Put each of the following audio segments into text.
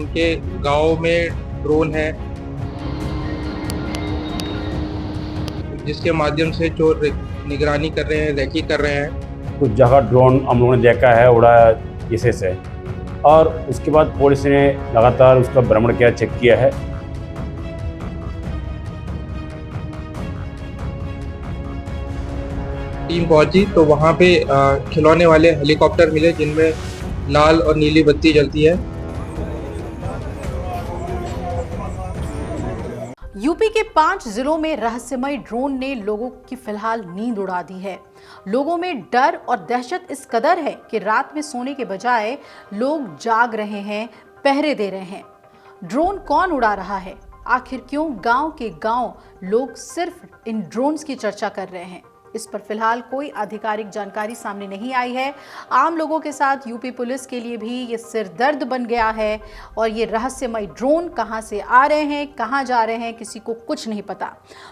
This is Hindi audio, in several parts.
उनके गांव में ड्रोन है जिसके माध्यम से चोर निगरानी कर रहे हैं, रेकी कर रहे हैं। कुछ जगह ड्रोन हम लोगों ने देखा है उड़ा इसे से, और उसके बाद पुलिस ने लगातार उसका भ्रमण किया, चेक किया है। टीम पहुंची तो वहां पे खिलौने वाले हेलीकॉप्टर मिले जिनमें लाल और नीली बत्ती जलती है। यूपी के 5 जिलों में रहस्यमय ड्रोन ने लोगों की फिलहाल नींद उड़ा दी है। लोगों में डर और दहशत इस कदर है कि रात में सोने के बजाय लोग जाग रहे हैं, पहरे दे रहे हैं। ड्रोन कौन उड़ा रहा है? आखिर क्यों गांव के गांव लोग सिर्फ इन ड्रोन्स की चर्चा कर रहे हैं? इस पर फिलहाल कोई आधिकारिक जानकारी सामने नहीं आई है। आम लोगों के साथ यूपी पुलिस के लिए भी ये सिरदर्द बन गया है और ये रहस्यमय ड्रोन कहां से आ रहे हैं, कहां जा रहे हैं, किसी को कुछ नहीं पता।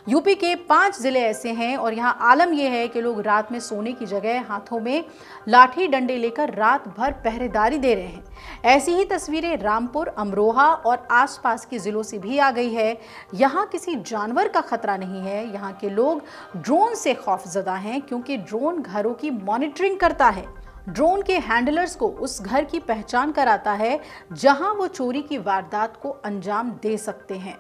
यूपी के 5 जिले ऐसे हैं और यहाँ आलम यह है कि लोग रात में सोने की जगह हाथों में लाठी डंडे लेकर रात भर पहरेदारी दे रहे हैं। ऐसी ही तस्वीरें रामपुर, अमरोहा और आसपास के जिलों से भी आ गई है। यहाँ किसी जानवर का खतरा नहीं है, यहाँ के लोग ड्रोन से खौफजदा हैं क्योंकि ड्रोन घरों की मॉनिटरिंग करता है। ड्रोन के हैंडलर्स को उस घर की पहचान कराता है जहां वो चोरी की वारदात को अंजाम दे सकते हैं।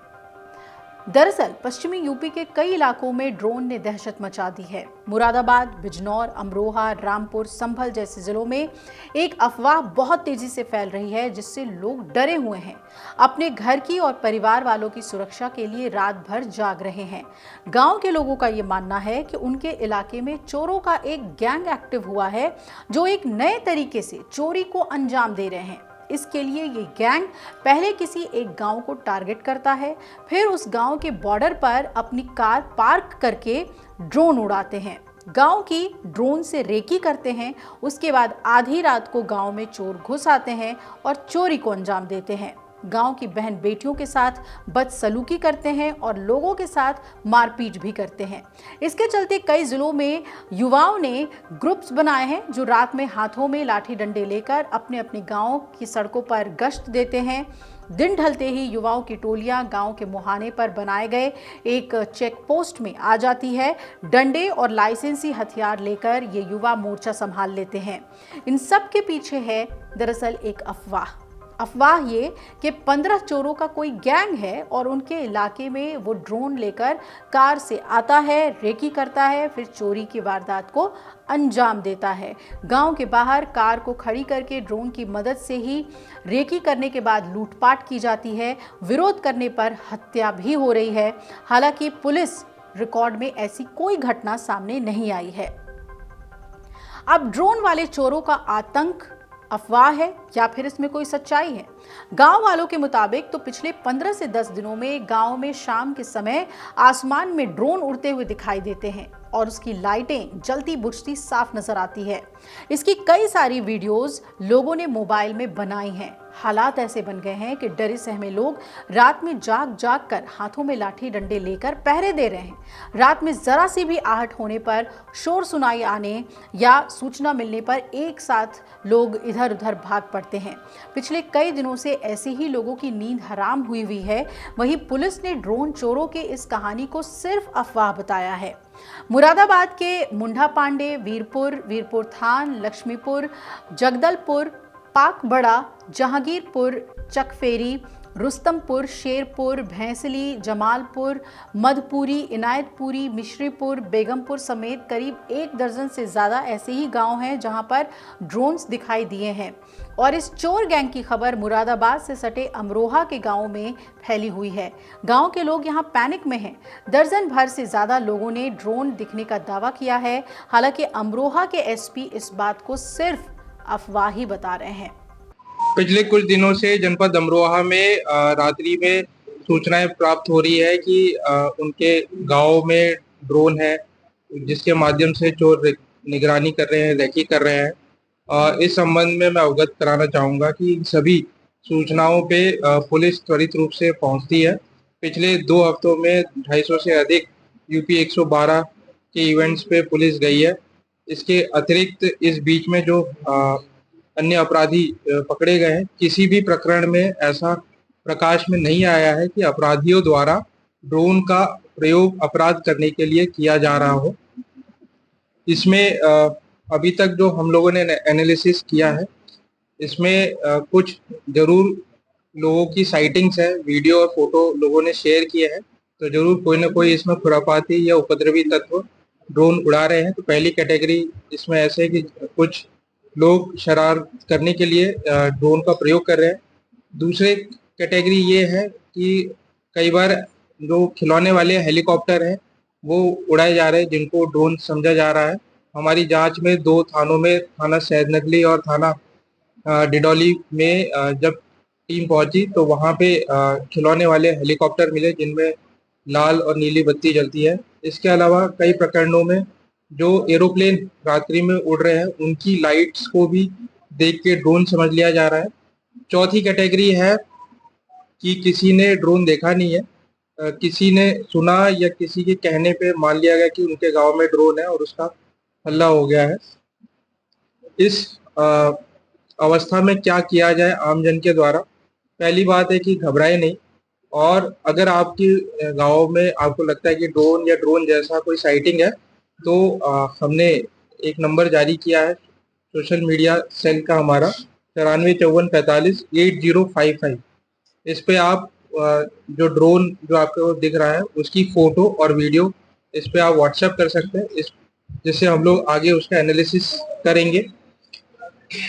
दरअसल पश्चिमी यूपी के कई इलाकों में ड्रोन ने दहशत मचा दी है। मुरादाबाद, बिजनौर, अमरोहा, रामपुर, संभल जैसे जिलों में एक अफवाह बहुत तेजी से फैल रही है जिससे लोग डरे हुए हैं। अपने घर की और परिवार वालों की सुरक्षा के लिए रात भर जाग रहे हैं। गांव के लोगों का ये मानना है कि उनके इलाके में चोरों का एक गैंग एक्टिव हुआ है जो एक नए तरीके से चोरी को अंजाम दे रहे हैं। इसके लिए ये गैंग पहले किसी एक गांव को टारगेट करता है, फिर उस गांव के बॉर्डर पर अपनी कार पार्क करके ड्रोन उड़ाते हैं, गांव की ड्रोन से रेकी करते हैं। उसके बाद आधी रात को गांव में चोर घुस आते हैं और चोरी को अंजाम देते हैं। गांव की बहन बेटियों के साथ बदसलूकी करते हैं और लोगों के साथ मारपीट भी करते हैं। इसके चलते कई जिलों में युवाओं ने ग्रुप्स बनाए हैं जो रात में हाथों में लाठी डंडे लेकर अपने अपने गांव की सड़कों पर गश्त देते हैं। दिन ढलते ही युवाओं की टोलियां गांव के मुहाने पर बनाए गए एक चेक पोस्ट में आ जाती है। डंडे और लाइसेंसी हथियार लेकर ये युवा मोर्चा संभाल लेते हैं। इन सब के पीछे है दरअसल एक अफवाह ये कि 15 चोरों का कोई गैंग है और उनके इलाके में वो ड्रोन लेकर कार से आता है, रेकी करता है, फिर चोरी की वारदात को अंजाम देता है। गांव के बाहर कार को खड़ी करके ड्रोन की मदद से ही रेकी करने के बाद लूटपाट की जाती है। विरोध करने पर हत्या भी हो रही है। हालांकि पुलिस रिकॉर्ड में ऐसी कोई घटना सामने नहीं आई है। अब ड्रोन वाले चोरों का आतंक अफवाह है या फिर इसमें कोई सच्चाई है? गांव वालों के मुताबिक तो पिछले 15 से 10 दिनों में गांव में शाम के समय आसमान में ड्रोन उड़ते हुए दिखाई देते हैं और उसकी लाइटें जलती बुझती साफ नजर आती है। इसकी कई सारी वीडियोस लोगों ने मोबाइल में बनाई हैं। हालात ऐसे बन गए हैं कि डरे सहमे लोग रात में जाग जाग कर हाथों में लाठी डंडे लेकर पहरे दे रहे हैं। रात में जरा सी भी आहट होने पर, शोर सुनाई आने या सूचना मिलने पर एक साथ लोग इधर उधर भाग पड़ते हैं। पिछले कई दिनों से ऐसे ही लोगों की नींद हराम हुई है। वहीं पुलिस ने ड्रोन चोरों के इस कहानी को सिर्फ अफवाह बताया है। मुरादाबाद के मुंडा पांडे, वीरपुर थान, लक्ष्मीपुर, जगदलपुर, पाकबड़ा, जहांगीरपुर, चकफेरी, रुस्तमपुर, शेरपुर, भैंसली, जमालपुर, मधपुरी, इनायतपुरी, मिश्रीपुर, बेगमपुर समेत करीब 1 दर्जन से ज़्यादा ऐसे ही गांव हैं जहां पर ड्रोन्स दिखाई दिए हैं। और इस चोर गैंग की खबर मुरादाबाद से सटे अमरोहा के गांव में फैली हुई है। गांव के लोग यहां पैनिक में हैं। दर्जन भर से ज़्यादा लोगों ने ड्रोन दिखने का दावा किया है। हालांकि अमरोहा के एसपी इस बात को सिर्फ अफवाह ही बता रहे हैं। पिछले कुछ दिनों से जनपद अमरोहा में रात्रि में सूचनाएं प्राप्त हो रही है कि उनके गांव में ड्रोन है जिसके माध्यम से चोर निगरानी कर रहे हैं, रेकी कर रहे हैं। इस संबंध में मैं अवगत कराना चाहूँगा कि सभी सूचनाओं पे पुलिस त्वरित रूप से पहुंचती है। पिछले 2 हफ्तों में 250 से अधिक यूपी 112 के इवेंट्स पे पुलिस गई है। इसके अतिरिक्त इस बीच में जो अन्य अपराधी पकड़े गए हैं। किसी भी प्रकरण में ऐसा प्रकाश में नहीं आया है कि अपराधियों द्वारा ड्रोन का प्रयोग अपराध करने के लिए किया जा रहा हो। इसमें अभी तक जो हम लोगों ने एनालिसिस किया है, इसमें कुछ जरूर लोगों की साइटिंग्स है, वीडियो और फोटो लोगों ने शेयर किए हैं, तो जरूर कोई ना कोई इसमें खुरापाती या उपद्रवी तत्व ड्रोन उड़ा रहे हैं। तो पहली कैटेगरी इसमें ऐसे है कि कुछ लोग शरारत करने के लिए ड्रोन का प्रयोग कर रहे हैं। दूसरे कैटेगरी ये है कि कई बार जो खिलौने वाले हेलीकॉप्टर हैं वो उड़ाए जा रहे हैं, जिनको ड्रोन समझा जा रहा है। हमारी जांच में 2 थानों में, थाना सैदनगली और थाना डिडौली में जब टीम पहुंची तो वहां पे खिलौने वाले हेलीकॉप्टर मिले जिनमें लाल और नीली बत्ती जलती है। इसके अलावा कई प्रकरणों में जो एरोप्लेन रात्रि में उड़ रहे हैं उनकी लाइट्स को भी देख के ड्रोन समझ लिया जा रहा है। चौथी कैटेगरी है कि किसी ने ड्रोन देखा नहीं है, किसी ने सुना या किसी के कहने पे मान लिया गया कि उनके गांव में ड्रोन है और उसका हल्ला हो गया है। इस अवस्था में क्या किया जाए आमजन के द्वारा? पहली बात है कि घबराए नहीं, और अगर आपके गांव में आपको लगता है कि ड्रोन या ड्रोन जैसा कोई साइटिंग है तो हमने एक नंबर जारी किया है सोशल मीडिया सेल का, हमारा 9454458055। इस पे आप जो ड्रोन जो आपको दिख रहा है उसकी फोटो और वीडियो इस पे आप व्हाट्सएप कर सकते हैं, जिससे हम लोग आगे उसका एनालिसिस करेंगे।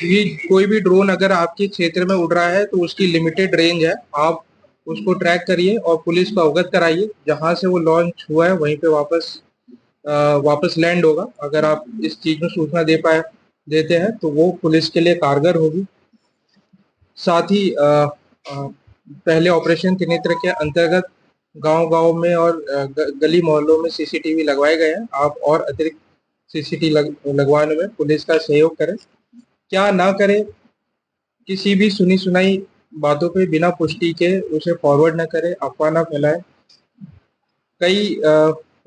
ये कोई भी ड्रोन अगर आपके क्षेत्र में उड़ रहा है तो उसकी लिमिटेड रेंज है, आप उसको ट्रैक करिए और पुलिस को अवगत कराइए। जहां से वो लॉन्च हुआ है वहीं पे वापस लैंड होगा। अगर आप इस चीज में सूचना देते हैं तो वो पुलिस के लिए कारगर होगी। साथ ही पहले ऑपरेशन त्रिनेत्र के अंतर्गत गांव-गांव में और गली मोहल्लों में सीसीटीवी लगवाए गए हैं। आप और अतिरिक्त सीसीटीवी लगवाने में पुलिस का सहयोग करें। क्या ना करें, किसी भी सुनी सुनाई बातों पे बिना पुष्टि के उसे फॉरवर्ड ना करें, अफवाह ना फैलाएं। कई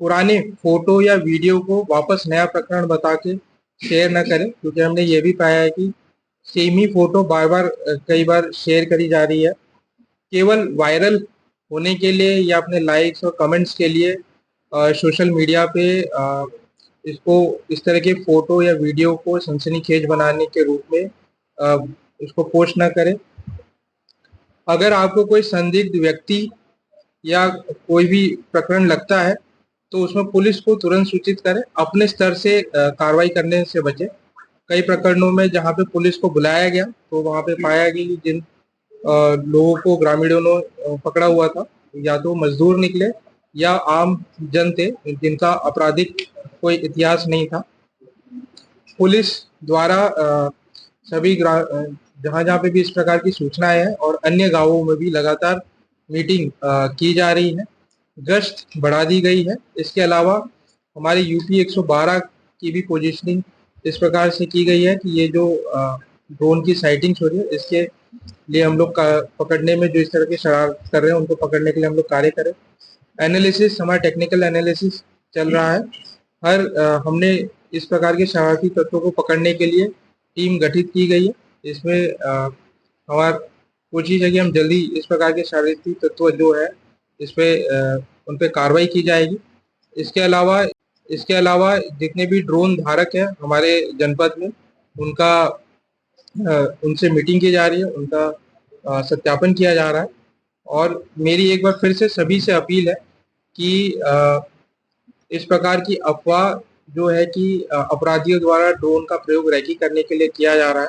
पुराने फोटो या वीडियो को वापस नया प्रकरण बता के शेयर ना करें, क्योंकि हमने ये भी पाया है कि सेम ही फोटो बार-बार कई बार शेयर करी जा रही है। केवल वायरल होने के लिए या अपने लाइक्स और कमेंट्स के लिए सोशल मीडिया पे इसको इस तरह के फोटो या वीडियो को सनसनीखेज बनाने के रूप में इसको पोस्ट ना करें। अगर आपको कोई संदिग्ध व्यक्ति या कोई भी प्रकरण लगता है तो उसमें पुलिस को तुरंत सूचित करें, अपने स्तर से कार्रवाई करने से बचें। कई प्रकरणों में जहां पे पुलिस को बुलाया गया तो वहां पे पाया गया कि जिन लोगों को ग्रामीणों ने पकड़ा हुआ था या तो मजदूर निकले या आम जन थे जिनका आपराधिक कोई इतिहास नहीं था। पुलिस द्वारा सभी जहां जहां पे भी इस प्रकार की सूचनाएं हैं और अन्य गांवों में भी लगातार मीटिंग की जा रही है, गश्त बढ़ा दी गई है। इसके अलावा हमारे यूपी 112 की भी पोजीशनिंग इस प्रकार से की गई है कि ये जो ड्रोन की साइटिंग्स हो रही है इसके लिए हम लोग पकड़ने में जो इस तरह की शरारत कर रहे हैं उनको पकड़ने के लिए हम लोग कार्य करें। एनालिसिस, हमारा टेक्निकल एनालिसिस चल रहा है। हमने इस प्रकार के शरारती तत्वों को पकड़ने के लिए टीम गठित की गई है। इसमें हमारा कोशिश है कि हम जल्दी इस प्रकार के शरारती तत्व जो है इस पे उन पे कार्रवाई की जाएगी। इसके अलावा जितने भी ड्रोन धारक हैं हमारे जनपद में उनसे मीटिंग की जा रही है, उनका सत्यापन किया जा रहा है। और मेरी एक बार फिर से सभी से अपील है कि इस प्रकार की अफवाह जो है कि अपराधियों द्वारा ड्रोन का प्रयोग रैकी करने के लिए किया जा रहा है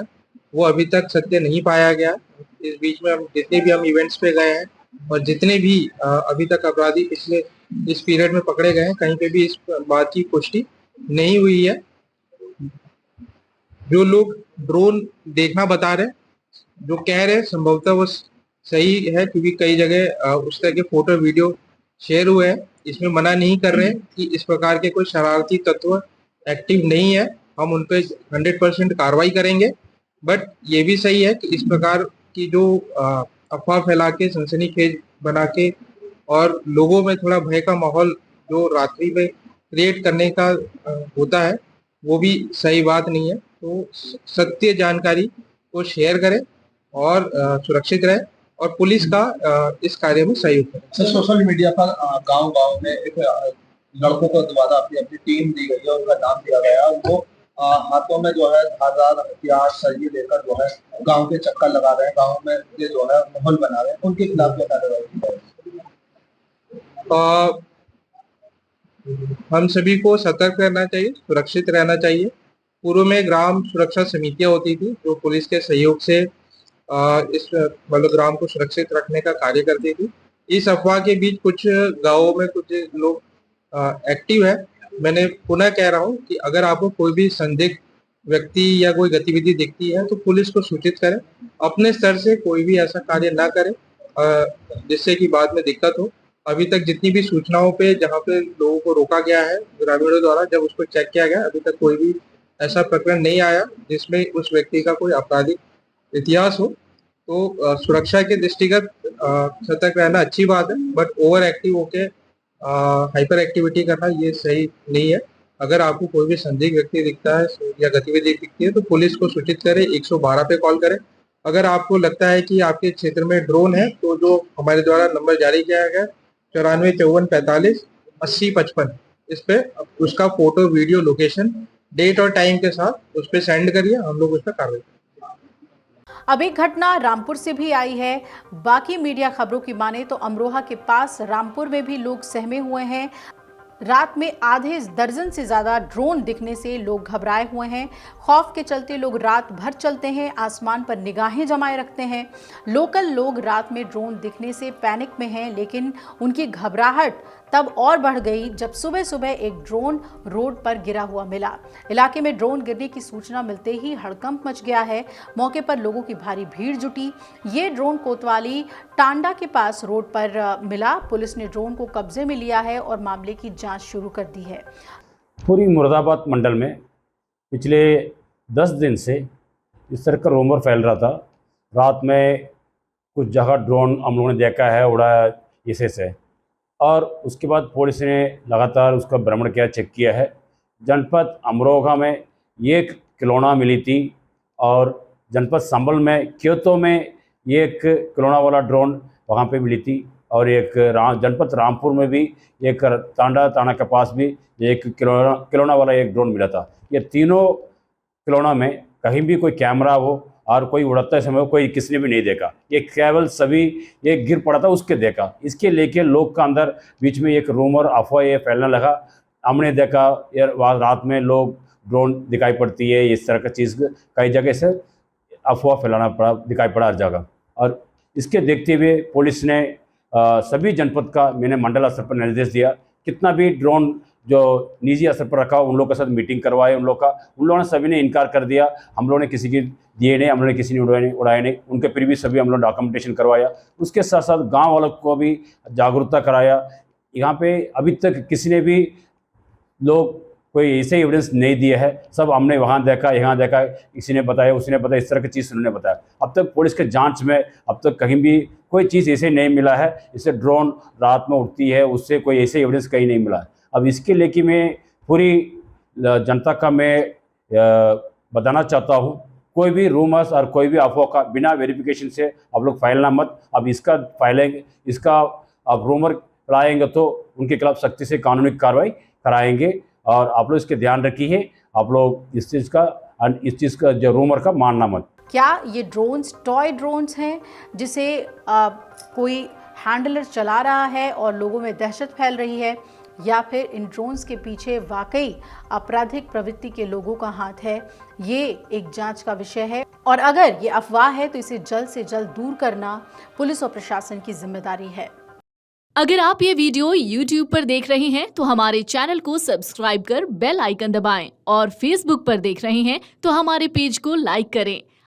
वो अभी तक सत्य नहीं पाया गया। इस बीच में हम जितने भी इवेंट्स पे गए हैं और जितने भी अभी तक अपराधी पिछले इस पीरियड में पकड़े गए हैं, कहीं पे भी इस बात की पुष्टि नहीं हुई है। जो लोग ड्रोन देखना बता रहे हैं, जो कह रहे हैं, संभवतः वो सही है, क्योंकि कई जगह उस तरह के फोटो वीडियो शेयर हुए हैं। इसमें मना नहीं कर रहे हैं कि इस प्रकार के कोई शरारती तत्व एक्टिव नहीं है, हम उन पे 100% कार्रवाई करेंगे। बट ये भी सही है कि इस प्रकार की जो अफवाह फैला के सनसनीखेज बना के और लोगों में थोड़ा भय का माहौल जो रात्रि में क्रिएट करने का होता है वो भी सही बात नहीं है। तो सत्य जानकारी को शेयर करें और सुरक्षित रहें और पुलिस का इस कार्य में सहयोग करें। सर, सोशल मीडिया पर गांव-गांव में एक लड़कों को द्वारा अपनी टीम दी गई है, उनका नाम दिया गया है। वो हाथों में जो है धारदार हथियार सरिये लेकर जो है गांव के चक्कर लगा रहे हैं, गांव में ये जो है माहौल बना रहे हैं। उनके खिलाफ क्या कार्रवाई की जाएगी? हम सभी को सतर्क रहना चाहिए, सुरक्षित रहना चाहिए। पूर्व में ग्राम सुरक्षा समितियां होती थी जो पुलिस के सहयोग से इस मतलब ग्राम को सुरक्षित रखने का कार्य करती थी। इस अफवाह के बीच कुछ गांवों में कुछ लोग एक्टिव है। मैंने पुनः कह रहा हूं कि अगर आपको कोई भी संदिग्ध व्यक्ति या कोई गतिविधि दिखती है तो पुलिस को सूचित करें। अपने स्तर से कोई भी ऐसा कार्य ना करें जिससे कि बाद में दिक्कत हो। अभी तक जितनी भी सूचनाओं पे जहाँ पे लोगों को रोका गया है ग्रामीणों द्वारा, जब उसको चेक किया गया, अभी तक कोई भी ऐसा प्रकरण नहीं आया जिसमें उस व्यक्ति का कोई आपराधिक इतिहास हो। तो सुरक्षा के दृष्टिगत सतर्क रहना अच्छी बात है, बट ओवर एक्टिव होके हाइपर एक्टिविटी करना ये सही नहीं है। अगर आपको कोई भी संदिग्ध व्यक्ति दिखता है या गतिविधि दिखती है तो पुलिस को सूचित करें, 112 पे कॉल करें। अगर आपको लगता है कि आपके क्षेत्र में ड्रोन है तो जो हमारे द्वारा नंबर जारी किया गया 9454458055, इस पे उसका फोटो, वीडियो, लोकेशन, डेट और टाइम के साथ उस पे सेंड करिए, हम लोग उस पर कार्रवाई करेंगे। अब एक घटना रामपुर से भी आई है। बाकी मीडिया खबरों की माने तो अमरोहा के पास रामपुर में भी लोग सहमे हुए हैं। रात में आधे दर्जन से ज्यादा ड्रोन दिखने से लोग घबराए हुए हैं। खौफ के चलते लोग रात भर चलते हैं, आसमान पर निगाहें जमाए रखते हैं। लोकल लोग रात में ड्रोन दिखने से पैनिक में हैं, लेकिन उनकी घबराहट तब और बढ़ गई जब सुबह सुबह एक ड्रोन रोड पर गिरा हुआ मिला। इलाके में ड्रोन गिरने की सूचना मिलते ही हड़कंप मच गया है। मौके पर लोगों की भारी भीड़ जुटी। ये ड्रोन कोतवाली टांडा के पास रोड पर मिला। पुलिस ने ड्रोन को कब्जे में लिया है और मामले की जांच शुरू कर दी है। पूरी मुरादाबाद मंडल में पिछले 10 दिन से इस तरह का रूमर फैल रहा था। रात में कुछ जगह ड्रोन हम लोगों ने देखा है उड़ा इसे से, और उसके बाद पुलिस ने लगातार उसका भ्रमण किया, चेक किया है। जनपद अमरोहा में एक खिलौना मिली थी और जनपद संभल में क्योतो में एक खिलौना वाला ड्रोन वहाँ पे मिली थी, और एक जनपद रामपुर में भी एक तांडा के पास भी एक खिलौना वाला एक ड्रोन मिला था। ये तीनों खिलौना में कहीं भी कोई कैमरा हो और कोई उड़ते समय कोई किसी ने भी नहीं देखा। ये केवल सभी एक गिर पड़ा था उसके देखा। इसके लेके लोग का अंदर बीच में एक रूमर अफवाह ये फैलने लगा। हमने देखा यार रात में लोग ड्रोन दिखाई पड़ती है, इस तरह का चीज़ कई जगह से अफवाह फैलाना पड़ा, दिखाई पड़ा हर जगह। और इसके देखते हुए पुलिस ने सभी जनपद का मैंने मंडल स्तर पर निर्देश दिया, कितना भी ड्रोन जो निजी स्तर पर रखा उन लोगों के साथ मीटिंग करवाए। उन लोगों ने सभी ने इनकार कर दिया। हम लोगों ने किसी की दिए नहीं, हम लोगों ने किसी ने उड़ाए नहीं। उनके फिर भी सभी हम लोग डॉक्यूमेंटेशन करवाया। उसके साथ साथ गांव वालों को भी जागरूकता कराया। यहाँ पे अभी तक किसी ने भी लोग कोई ऐसे एविडेंस नहीं दिया है। सब हमने वहाँ देखा, यहाँ देखा, किसी ने बताया, उसी ने बताया, इस तरह की चीज़ उन्होंने बताया। अब तक पुलिस के जांच में अब तक कहीं भी कोई चीज़ ऐसे नहीं मिला है। इससे ड्रोन रात में उड़ती है, उससे कोई ऐसे एविडेंस कहीं नहीं मिला है। अब इसके लेके मैं पूरी जनता का मैं बताना चाहता हूँ, कोई भी रूमर्स और कोई भी अफवाह का बिना वेरिफिकेशन से आप लोग फैलना मत। अब इसका फैलेंगे, इसका आप रूमर फैलाएंगे तो उनके खिलाफ सख्ती से कानूनी कार्रवाई कराएंगे। और आप लोग इसके ध्यान रखिए, आप लोग इस चीज़ का जो रूमर का मानना मत। क्या ये ड्रोन्स टॉय ड्रोन्स हैं जिसे कोई हैंडलर चला रहा है और लोगों में दहशत फैल रही है, या फिर इन ड्रोन्स के पीछे वाकई आपराधिक प्रवृत्ति के लोगों का हाथ है? ये एक जांच का विषय है, और अगर ये अफवाह है तो इसे जल्द से जल्द दूर करना पुलिस और प्रशासन की जिम्मेदारी है। अगर आप ये वीडियो YouTube पर देख रहे हैं तो हमारे चैनल को सब्सक्राइब कर बेल आइकन दबाएं, और Facebook पर देख रहे हैं तो हमारे पेज को लाइक करें।